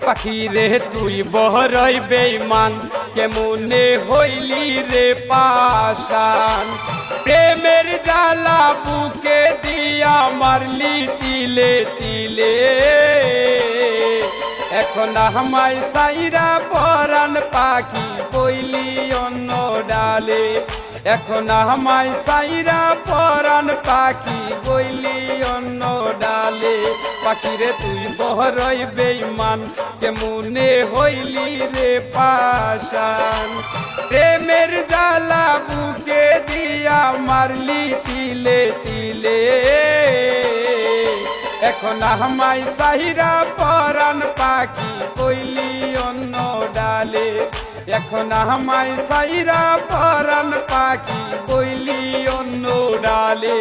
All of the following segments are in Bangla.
পাখি রে তুই বহরই বেঈমান, কেমনে হইলি রে পাশান। প্রেমের জ্বালা বুকে দিয়া মারলি তিলে তিলে, এখন আমায় সাইরা পরাণ পাখি বইলি অন্য ডালে। এখন আমায় সাইরা পরাণ পাখি বইলি অন্য ডালে। পাখি রে তুই বহরই বেঈমান, কেমনে হইলি রে পাশান। প্রেমের জ্বালা বুকে দিয়া মারলি তিলে তিলে, এখন আমায় সাইরা পরাণ পাখি বইলি অন্য ডালে। এখন আমায় সাইরা পরাণ পাখি বইলি অন্য ডালে।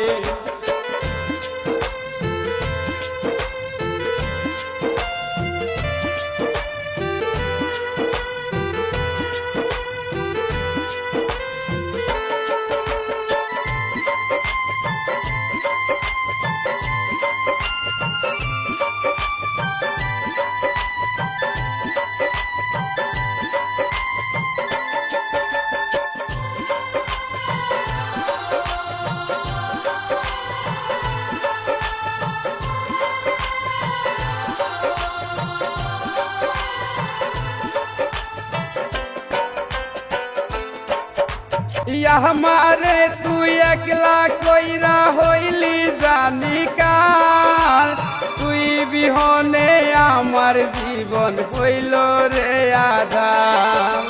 हमारे तू एकला कोइरा होइली जानी काल, तुई बिहने आमार जीवन हইল रे आधार।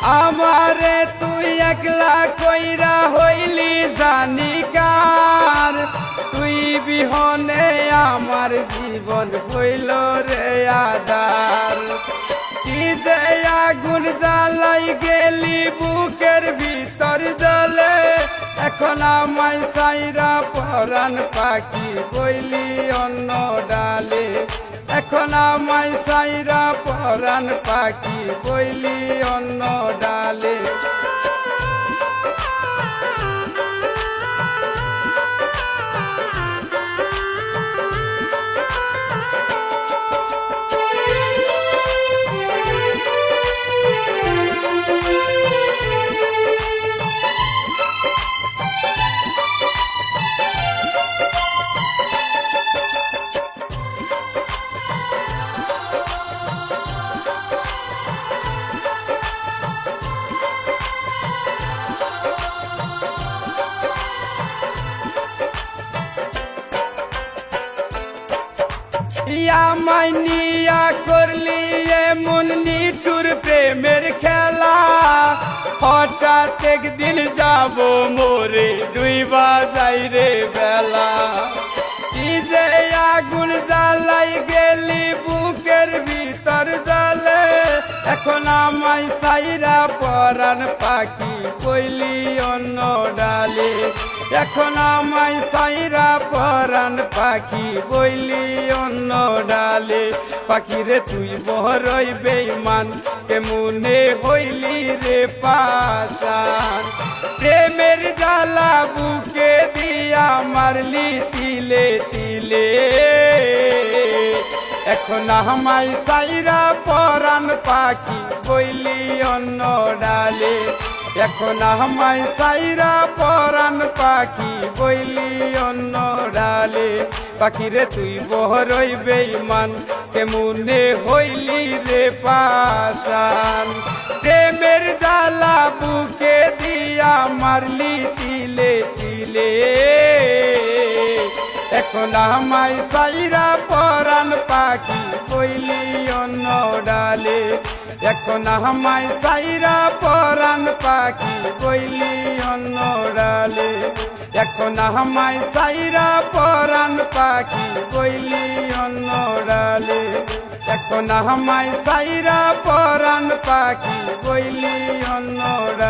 हमारे तू एकला कोइरा होइली जानी काल, तुई बिहने आमार जीवन हইল रे आधार। কি যে আগুন জ্বালাই গেলি বুকের ভিতর জ্বলে, এখন আমায় সাইরা পরাণ পাখি বইলি অন্য ডালে। এখন আমায় সাইরা পরাণ পাখি বইলি অন্য ডালে। আমায় নিয়া করলি এমন নিঠুর প্রেমের খেলা, হঠাৎ একদিন যাব মোরে ডুইবা যাই রে বেলা। কি যে আগুন জ্বালাই গেলি বুকের ভিতর জ্বলে, এখন আমায় সাইরা পরাণ পাখি বইলি অন্য ডালে। এখন আমায় সাইরা পরাণ পাখি বইলি অন্য ডালে। পাখি রে তুই বহরই বেঈমান, কেমনে হইলি রে পাশান। প্রেমের জ্বালা বুকে দিয়া মারলি তিলে তিলে, এখন আমায় সাইরা পরাণ পাখি বইলি অন্য ডালে। এখন আমায় সাইরা পরাণ পাখি বইলি অন্য ডালে। পাখি রে তুই বহরই বেঈমান, কেমনে হইলি রে পাশান। প্রেমের জ্বালা বুকে দিয়া মারলি তিলে তিলে, এখন আমায় সাইরা পরাণ পাখি বইলি অন্য ডালে। এখন আমায় সাইরা পরাণ পাখি বইলি অন্য ডালে। এখন আমায় সাইরা পরাণ পাখি বইলি অন্য ডালে। এখন আমায় সাইরা পরাণ পাখি বইলি অন্য ডালে।